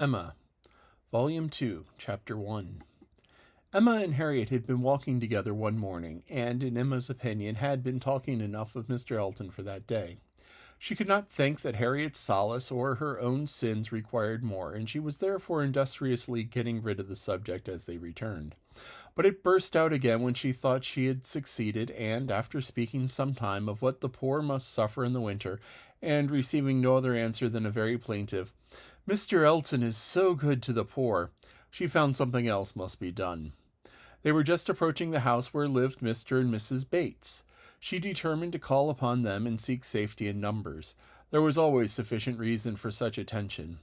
Emma, Volume 2, Chapter 1. Emma and Harriet had been walking together one morning, and, in Emma's opinion, had been talking enough of Mr. Elton for that day. She could not think that Harriet's solace or her own sins required more, and she was therefore industriously getting rid of the subject as they returned. But it burst out again when she thought she had succeeded, and, after speaking some time of what the poor must suffer in the winter, and receiving no other answer than a very plaintive "Mr. Elton is so good to the poor," she found something else must be done. They were just approaching the house where lived Mr. and Mrs. Bates. She determined to call upon them and seek safety in numbers. There was always sufficient reason for such attention.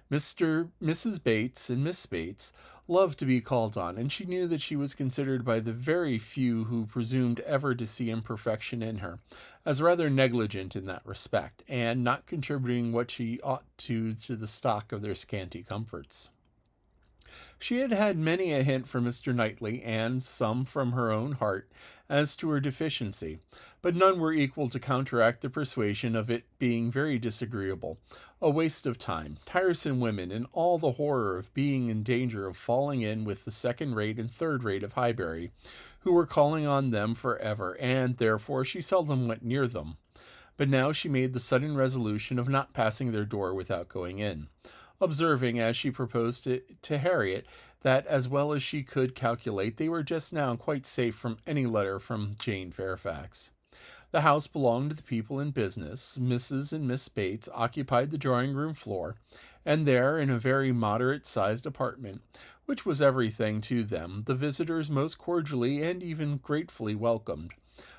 Mrs. Bates and Miss Bates loved to be called on, and she knew that she was considered by the very few who presumed ever to see imperfection in her, as rather negligent in that respect, and not contributing what she ought to the stock of their scanty comforts. She had had many a hint from Mr. Knightley, and some from her own heart, as to her deficiency, but none were equal to counteract the persuasion of it being very disagreeable, a waste of time, tiresome women, and all the horror of being in danger of falling in with the second rate and third rate of Highbury, who were calling on them for ever, and therefore she seldom went near them. But now she made the sudden resolution of not passing their door without going in, observing, as she proposed it to Harriet, that as well as she could calculate they were just now quite safe from any letter from Jane Fairfax. The house belonged to the people in business. Mrs. and Miss Bates occupied the drawing-room floor, and there, in a very moderate-sized apartment, which was everything to them, the visitors most cordially and even gratefully welcomed.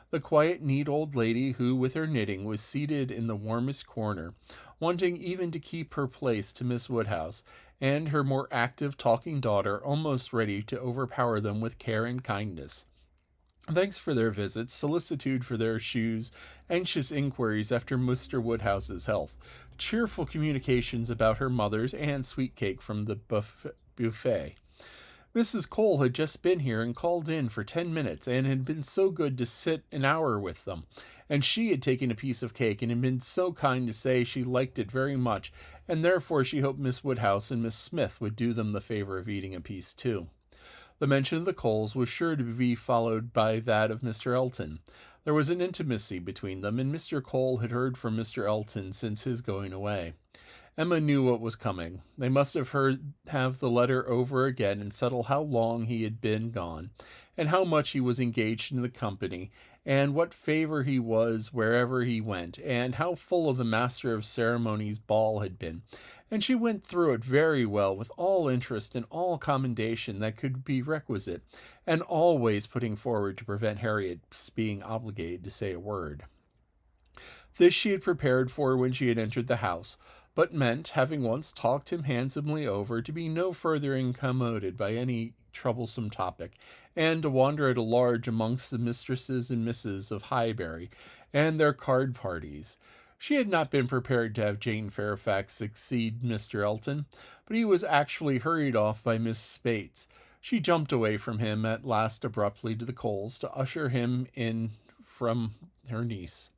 The quiet, neat old lady who, with her knitting, was seated in the warmest corner, wanting even to keep her place to Miss Woodhouse, and her more active, talking daughter, almost ready to overpower them with care and kindness. Thanks for their visits, solicitude for their shoes, anxious inquiries after Mr. Woodhouse's health, cheerful communications about her mother's, and sweet cake from the buffet. Mrs. Cole had just been here and called in for 10 minutes, and had been so good to sit an hour with them, and she had taken a piece of cake and had been so kind to say she liked it very much, and therefore she hoped Miss Woodhouse and Miss Smith would do them the favor of eating a piece too. The mention of the Coles was sure to be followed by that of Mr. Elton. There was an intimacy between them, and Mr. Cole had heard from Mr. Elton since his going away. Emma knew what was coming. They must have the letter over again and settle how long he had been gone, and how much he was engaged in the company, and what favor he was wherever he went, and how full of the master of ceremonies ball had been. And she went through it very well, with all interest and all commendation that could be requisite, and always putting forward to prevent Harriet's being obligated to say a word. This she had prepared for when she had entered the house, but meant, having once talked him handsomely over, to be no further incommoded by any troublesome topic, and to wander at large amongst the mistresses and misses of Highbury, and their card parties. She had not been prepared to have Jane Fairfax succeed Mr. Elton, but he was actually hurried off by Miss Bates. She jumped away from him at last abruptly to the coals to usher him in from her niece.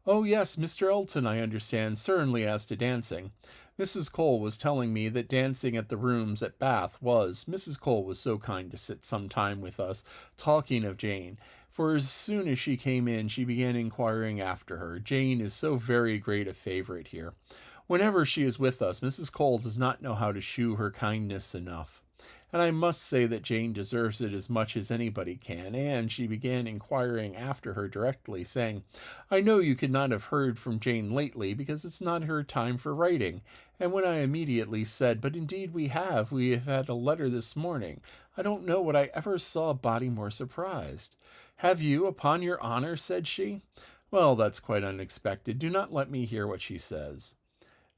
"Oh, yes, Mr. Elton, I understand, certainly, as to dancing. Mrs. Cole was telling me that dancing at the rooms at Bath was. Mrs. Cole was so kind to sit some time with us, talking of Jane, for as soon as she came in she began inquiring after her. Jane is so very great a favourite here. Whenever she is with us, Mrs. Cole does not know how to shew her kindness enough. And I must say that Jane deserves it as much as anybody can," and she began inquiring after her directly, saying, "I know you could not have heard from Jane lately, because it's not her time for writing." And when I immediately said, "But indeed we have had a letter this morning," I don't know what I ever saw a body more surprised. "Have you, upon your honour?" said she. "Well, that's quite unexpected. Do not let me hear what she says."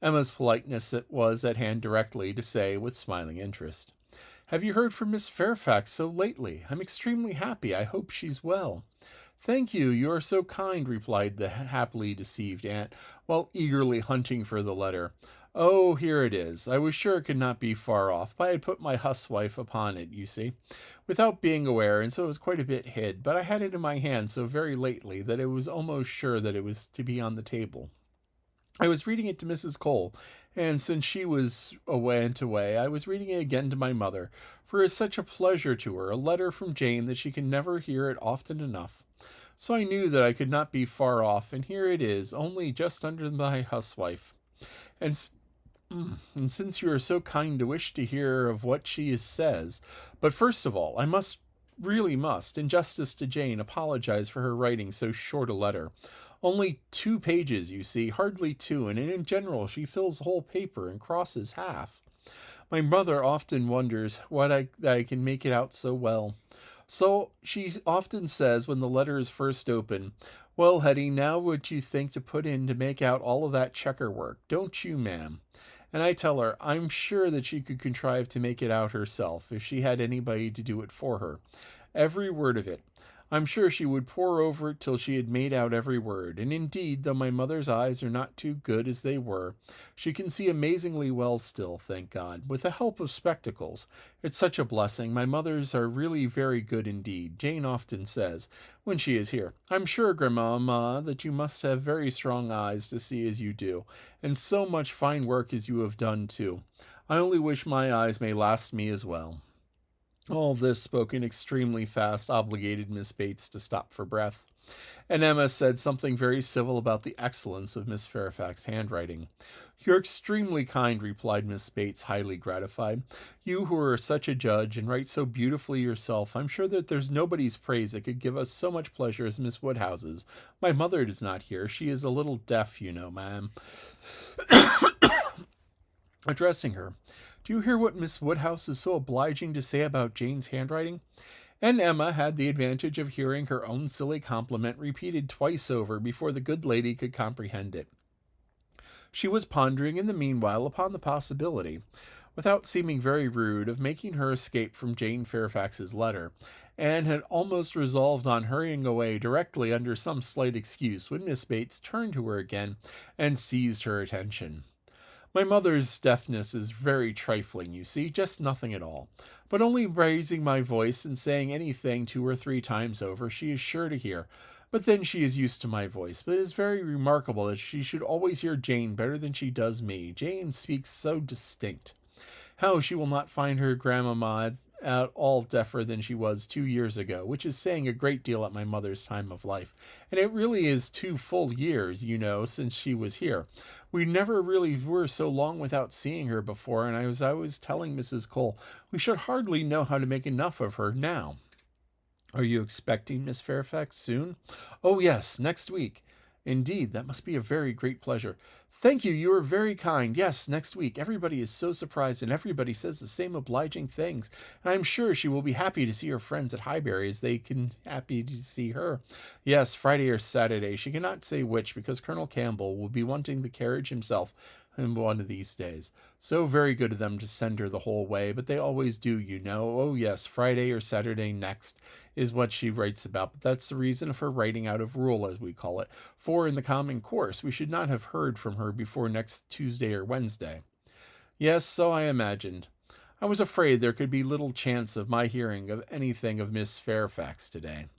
Emma's politeness was at hand directly to say, with smiling interest, "Have you heard from Miss Fairfax so lately? I'm extremely happy. I hope she's well." "Thank you, you are so kind," replied the happily deceived aunt, while eagerly hunting for the letter. "Oh, here it is. I was sure it could not be far off, but I had put my huswife upon it, you see, without being aware, and so it was quite a bit hid, but I had it in my hand so very lately that I was almost sure that it was to be on the table." I was reading it to Mrs. Cole, and since she went away, I was reading it again to my mother, for it is such a pleasure to her, a letter from Jane that she can never hear it often enough. So I knew that I could not be far off, and here it is, only just under my housewife. And and since you are so kind to wish to hear of what she says, but first of all, I must, really must, in justice to Jane, apologize for her writing so short a letter. Only 2 pages, you see, hardly two, and in general she fills the whole paper and crosses half. My mother often wonders that I can make it out so well. So she often says when the letter is first opened, "Well, Hetty, now what you think to put in to make out all of that checker work, don't you, ma'am?" And I tell her I'm sure that she could contrive to make it out herself if she had anybody to do it for her. Every word of it. I'm sure she would pore over it till she had made out every word, and indeed, though my mother's eyes are not too good as they were, she can see amazingly well still, thank God, with the help of spectacles. It's such a blessing. My mother's are really very good indeed. Jane often says, when she is here, "I'm sure, grandmamma, that you must have very strong eyes to see as you do, and so much fine work as you have done too. I only wish my eyes may last me as well." All this, spoken extremely fast, obligated Miss Bates to stop for breath, and Emma said something very civil about the excellence of Miss Fairfax's handwriting. "You're extremely kind," replied Miss Bates, highly gratified. "You who are such a judge, and write so beautifully yourself, I'm sure that there's nobody's praise that could give us so much pleasure as Miss Woodhouse's. My mother is not here. She is a little deaf, you know, ma'am." Addressing her, "Do you hear what Miss Woodhouse is so obliging to say about Jane's handwriting?" And Emma had the advantage of hearing her own silly compliment repeated twice over before the good lady could comprehend it. She was pondering in the meanwhile upon the possibility, without seeming very rude, of making her escape from Jane Fairfax's letter, and had almost resolved on hurrying away directly under some slight excuse when Miss Bates turned to her again and seized her attention. "My mother's deafness is very trifling, you see, just nothing at all. But only raising my voice and saying anything 2 or 3 times over, she is sure to hear. But then she is used to my voice. But it is very remarkable that she should always hear Jane better than she does me. Jane speaks so distinct. How she will not find her grandmamma at all deafer than she was 2 years ago, which is saying a great deal at my mother's time of life. And it really is 2 full years, you know, since she was here. We never really were so long without seeing her before, and I was always telling Mrs. Cole we should hardly know how to make enough of her now." "Are you expecting Miss Fairfax soon?" "Oh, yes, next week." "Indeed, that must be a very great pleasure." "Thank you, you are very kind. Yes, next week. Everybody is so surprised, and everybody says the same obliging things. And I am sure she will be happy to see her friends at Highbury as they can happy to see her. Yes, Friday or Saturday. She cannot say which, because Colonel Campbell will be wanting the carriage himself in one of these days. So very good of them to send her the whole way, but they always do, you know. Oh, yes, Friday or Saturday next is what she writes about, but that's the reason of her writing out of rule, as we call it, for in the common course we should not have heard from her before next Tuesday or Wednesday." "Yes, so I imagined. I was afraid there could be little chance of my hearing of anything of Miss Fairfax today."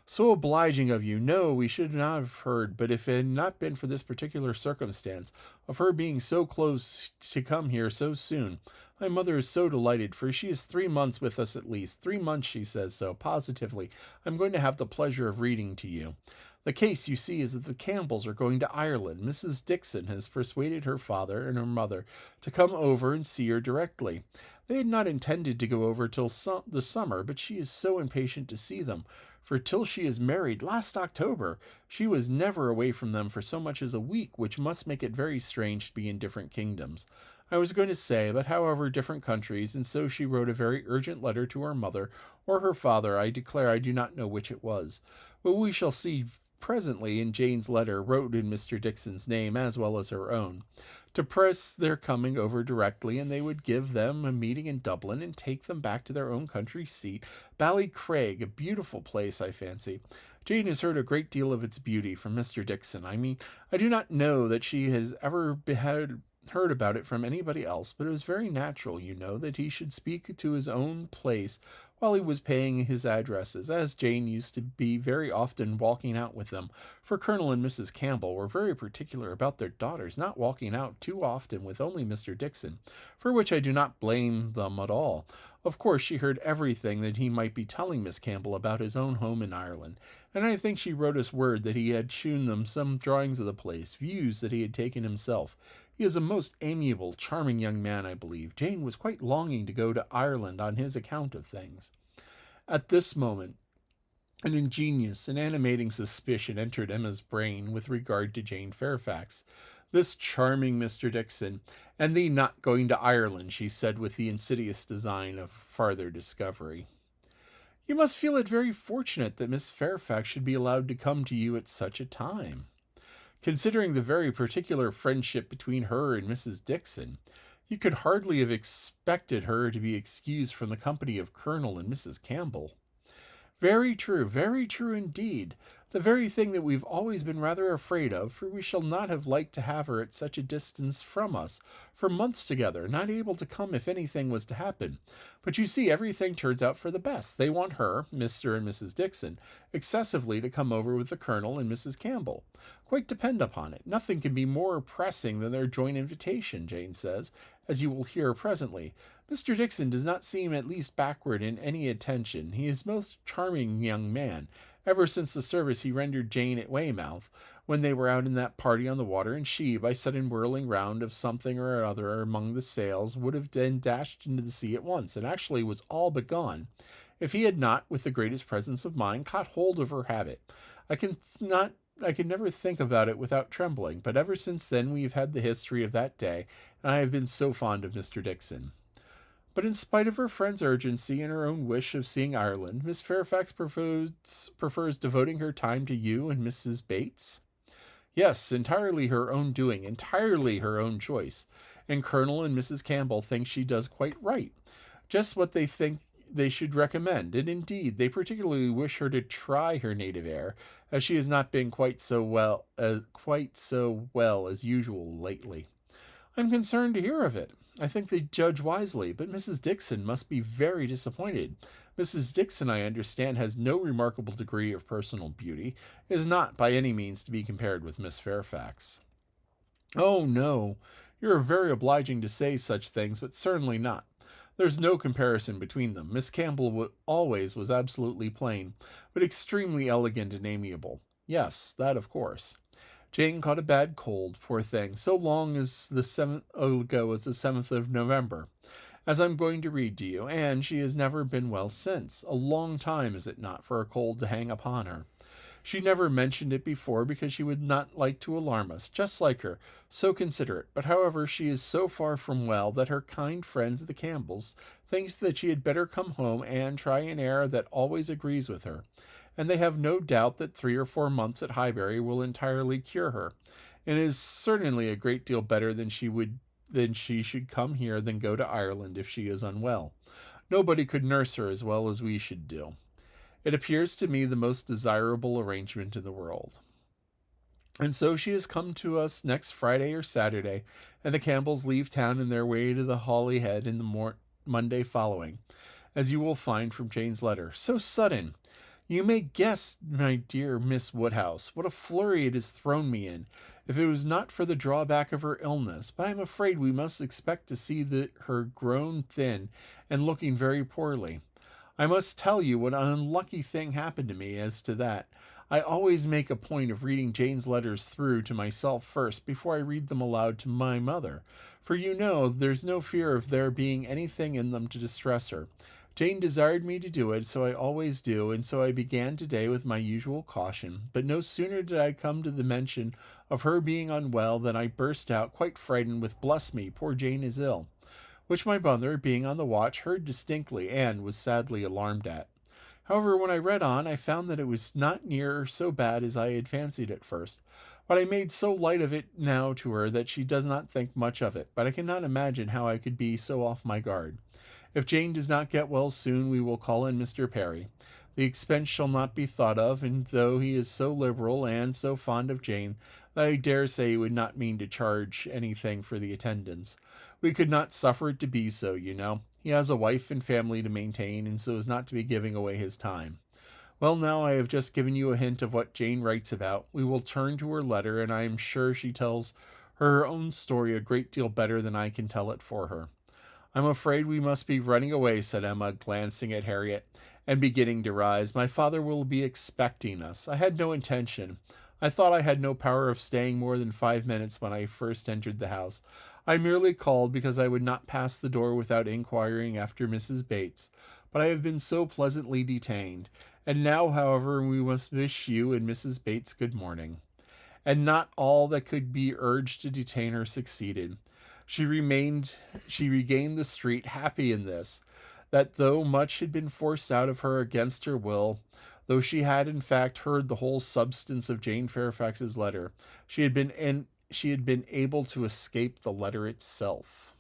"So obliging of you. No, we should not have heard, but if it had not been for this particular circumstance of her being so close to come here so soon, my mother is so delighted, for she is 3 months with us at least. 3 months, she says so, positively. I'm going to have the pleasure of reading to you. The case, you see, is that the Campbells are going to Ireland. Mrs. Dixon has persuaded her father and her mother to come over and see her directly. They had not intended to go over till the summer, but she is so impatient to see them, for till she is married last October, she was never away from them for so much as a week, which must make it very strange to be in different kingdoms. I was going to say, but however, different countries, and so she wrote a very urgent letter to her mother or her father. I declare I do not know which it was. But we shall see presently. In Jane's letter, wrote in Mr. Dixon's name as well as her own, to press their coming over directly, and they would give them a meeting in Dublin and take them back to their own country seat, Ballycraig, a beautiful place, I fancy. Jane has heard a great deal of its beauty from Mr. Dixon. I mean, I do not know that she has ever had heard about it from anybody else, but it was very natural, you know, that he should speak to his own place while he was paying his addresses, as Jane used to be very often walking out with them, for Colonel and Mrs. Campbell were very particular about their daughters not walking out too often with only Mr. Dixon, for which I do not blame them at all. Of course, she heard everything that he might be telling Miss Campbell about his own home in Ireland, and I think she wrote us word that he had shewn them some drawings of the place, views that he had taken himself. He is a most amiable, charming young man, I believe. Jane was quite longing to go to Ireland on his account of things. At this moment, an ingenious and animating suspicion entered Emma's brain with regard to Jane Fairfax. This charming Mr. Dixon, and thee not going to Ireland, she said with the insidious design of farther discovery. You must feel it very fortunate that Miss Fairfax should be allowed to come to you at such a time. Considering the very particular friendship between her and Mrs. Dixon, you could hardly have expected her to be excused from the company of Colonel and Mrs. Campbell. Very true indeed. The very thing that we've always been rather afraid of, for we shall not have liked to have her at such a distance from us, for months together, not able to come if anything was to happen. But you see, everything turns out for the best. They want her, Mr. and Mrs. Dixon, excessively to come over with the Colonel and Mrs. Campbell. Quite depend upon it. Nothing can be more pressing than their joint invitation, Jane says, as you will hear presently. Mr. Dixon does not seem at least backward in any attention. He is a most charming young man, ever since the service he rendered Jane at Weymouth, when they were out in that party on the water, and she, by sudden whirling round of something or other among the sails, would have been dashed into the sea at once, and actually was all but gone, if he had not, with the greatest presence of mind, caught hold of her habit. I can never think about it without trembling, but ever since then we have had the history of that day, and I have been so fond of Mr. Dixon. But in spite of her friend's urgency and her own wish of seeing Ireland, Miss Fairfax prefers devoting her time to you and Mrs. Bates? Yes, entirely her own doing, entirely her own choice. And Colonel and Mrs. Campbell think she does quite right. Just what they think they should recommend, and indeed they particularly wish her to try her native air, as she has not been quite so well as usual lately. I'm concerned to hear of it. I think they judge wisely, but Mrs. Dixon must be very disappointed. Mrs. Dixon, I understand, has no remarkable degree of personal beauty, is not by any means to be compared with Miss Fairfax. Oh, no, you're very obliging to say such things, but certainly not. There's no comparison between them. Miss Campbell always was absolutely plain, but extremely elegant and amiable. Yes, that of course. Jane caught a bad cold, poor thing, so long ago as the 7th of November, as I'm going to read to you, and she has never been well since. A long time, is it not, for a cold to hang upon her? She never mentioned it before because she would not like to alarm us, just like her, so considerate. But however, she is so far from well that her kind friends the Campbells think that she had better come home and try an air that always agrees with her, and they have no doubt that 3 or 4 months at Highbury will entirely cure her, and it is certainly a great deal better than she should come here than go to Ireland if she is unwell. Nobody could nurse her as well as we should do. It appears to me the most desirable arrangement in the world. And so she has come to us next Friday or Saturday, and the Campbells leave town in their way to the Holyhead in the Monday following, as you will find from Jane's letter. So sudden! You may guess, my dear Miss Woodhouse, what a flurry it has thrown me in, if it was not for the drawback of her illness. But I am afraid we must expect to see her grown thin and looking very poorly. I must tell you what an unlucky thing happened to me as to that. I always make a point of reading Jane's letters through to myself first, before I read them aloud to my mother, for you know there's no fear of there being anything in them to distress her. Jane desired me to do it, so I always do, and so I began today with my usual caution. But no sooner did I come to the mention of her being unwell than I burst out, quite frightened, with "Bless me, poor Jane is ill," which my mother, being on the watch, heard distinctly, and was sadly alarmed at. However, when I read on, I found that it was not near so bad as I had fancied at first, but I made so light of it now to her that she does not think much of it. But I cannot imagine how I could be so off my guard. If Jane does not get well soon, we will call in Mr. Perry. The expense shall not be thought of, and though he is so liberal and so fond of Jane, that I dare say he would not mean to charge anything for the attendance. We could not suffer it to be so, you know. He has a wife and family to maintain, and so is not to be giving away his time. Well, now I have just given you a hint of what Jane writes about. We will turn to her letter, and I am sure she tells her own story a great deal better than I can tell it for her. I'm afraid we must be running away, said Emma, glancing at Harriet, and beginning to rise. My father will be expecting us. I had no intention. I thought I had no power of staying more than 5 minutes when I first entered the house. I merely called because I would not pass the door without inquiring after Mrs. Bates, but I have been so pleasantly detained. And now, however, we must wish you and Mrs. Bates good morning. And not all that could be urged to detain her succeeded. She regained the street, happy in this, that though much had been forced out of her against her will, though she had in fact heard the whole substance of Jane Fairfax's letter, she had been able to escape the letter itself.